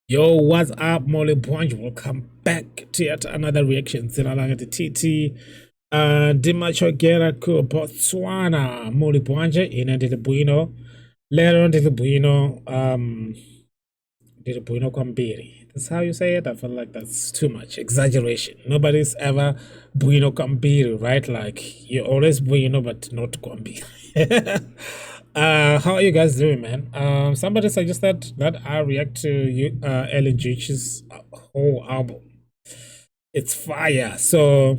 Yo, what's up, Molly Bunch? Welcome back to yet another reaction. Sinalanga the TT. Dimachogera ku Botswana. Molly Bunch in the Bueno. Later on, the Bueno. The Bueno Kwambiri. That's how you say it. I feel like that's too much exaggeration. Nobody's ever Bueno Kwambiri, right? Like you're always Bueno, but not Kwambiri. How are you guys doing, man? Somebody suggested that I react to you, Eli Njuchi's whole album. It's fire. So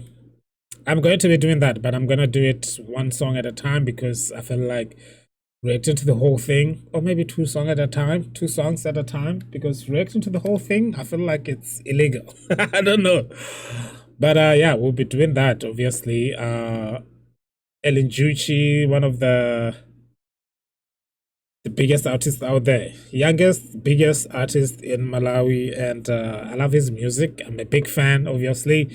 I'm going to be doing that, but I'm gonna do it one song at a time because I feel like reacting to the whole thing, or maybe two songs at a time, because reacting to the whole thing, I feel like it's illegal. I don't know. But yeah, we'll be doing that, obviously. Eli Njuchi, one of the biggest artist out there, biggest artist in Malawi, and I love his music. I'm a big fan, obviously,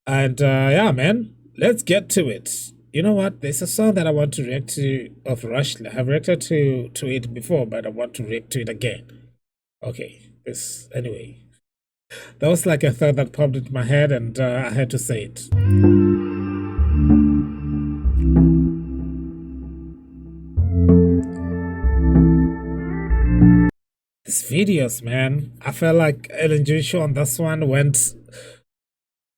and yeah, man, let's get to it. You know what? There's a song that I want to react to of Rush. I've reacted to it before, but I want to react to it again. Okay, this anyway. That was like a thought that popped into my head, and I had to say it. These videos, man, I felt like Eli Njuchi on this one went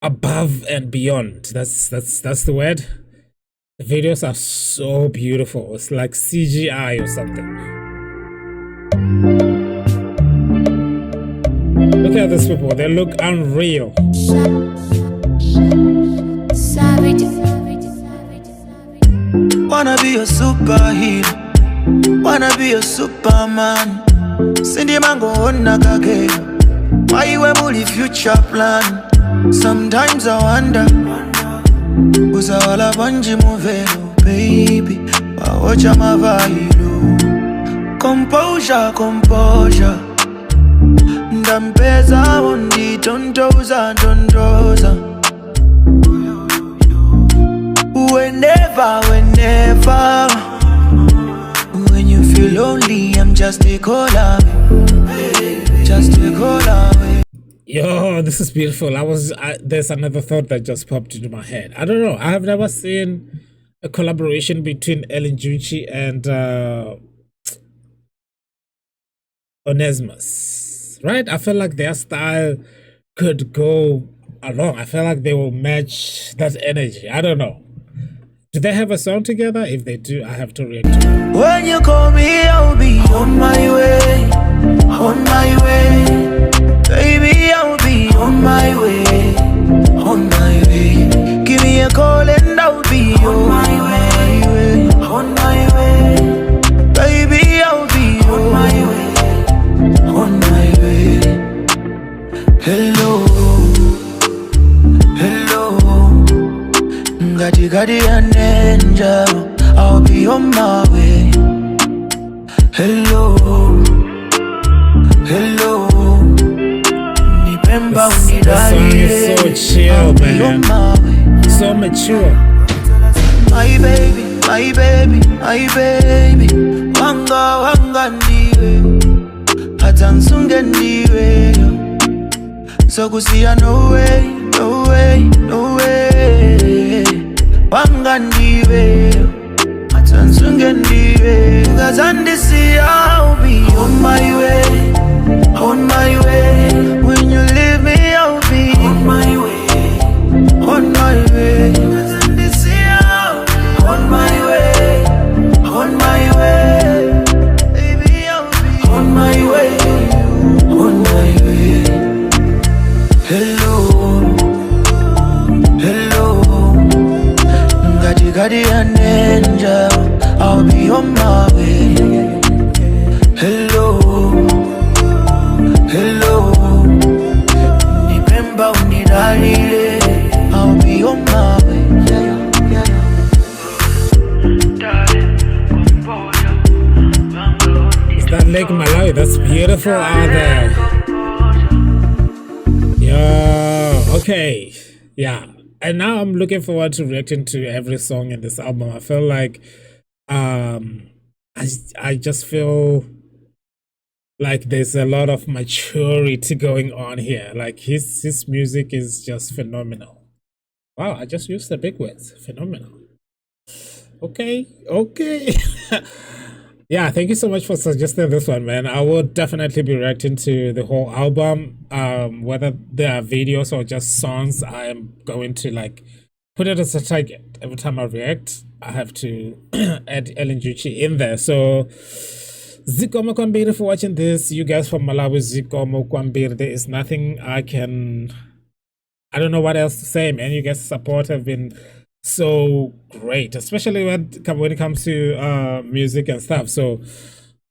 above and beyond. That's the word. The videos are so beautiful. It's like CGI or something. Look at these people. They look unreal. Wanna be a superhero, wanna be a superman. Cindy mango onakage, why you a future plan? Sometimes I wonder, who's all a bunji movelo, baby, watch my vibe. Composure, composure. Ndampeza undi tontoza. Whenever when you feel lonely, I'm just a call away. Just a call away. Yo, this is beautiful. There's another thought that just popped into my head. I don't know. I have never seen a collaboration between Eli Njuchi and Onesmus, right? I feel like their style could go along. I feel like they will match that energy. I don't know. Do they have a song together? If they do, I have to react to it. When you call me, I'll be on my way. On my way. Baby, I'll be on my way. On my way. Give me a call and I'll be on my way. On my way. Baby, I'll be on my way. On my way. Hello. Hello. Gadi an angel, I'll be on my way. Hello, hello. This song is so chill, man. So mature. My baby, my baby, my baby. Wanga ndiwe, atansunge ndiwe. So kusiya no way, no way, no way. Wanga ndiwe, atansunge ndiwe. Kazandisi, I'll be on my way, on my way. When you leave me, I'll be on my way, on my way. Kazandisi, I'll be on my way, on my way. Baby, I'll be on my way, on my way. Hello, hello. Gadi an angel, I'll be on my way. Hello, hello. Remember I'll be on my way. Is that Lake Malawi? That's beautiful out there. Yo, okay, yeah. And now I'm looking forward to reacting to every song in this album. I feel like I just feel Like there's a lot of maturity going on here. Like his music is just phenomenal. Wow, I just used the big words. Phenomenal. Okay, okay. Yeah, thank you so much for suggesting this one, man. I will definitely be reacting to the whole album. Whether there are videos or just songs, I am going to like put it as a target. Every time I react, I have to add Eli Njuchi in there. So Zikomo Kwambiri for watching this. You guys from Malawi, Zikomo Kwambiri. There is nothing I don't know what else to say, man. You guys' support have been so great, especially when it comes to music and stuff. So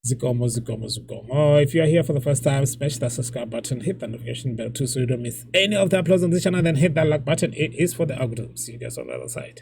Zikomo, Zikomo, Zikomo. If you are here for the first time, smash that subscribe button, hit that notification bell too so you don't miss any of the uploads on this channel, then hit that like button. It is for the algorithm. See you guys on the other side.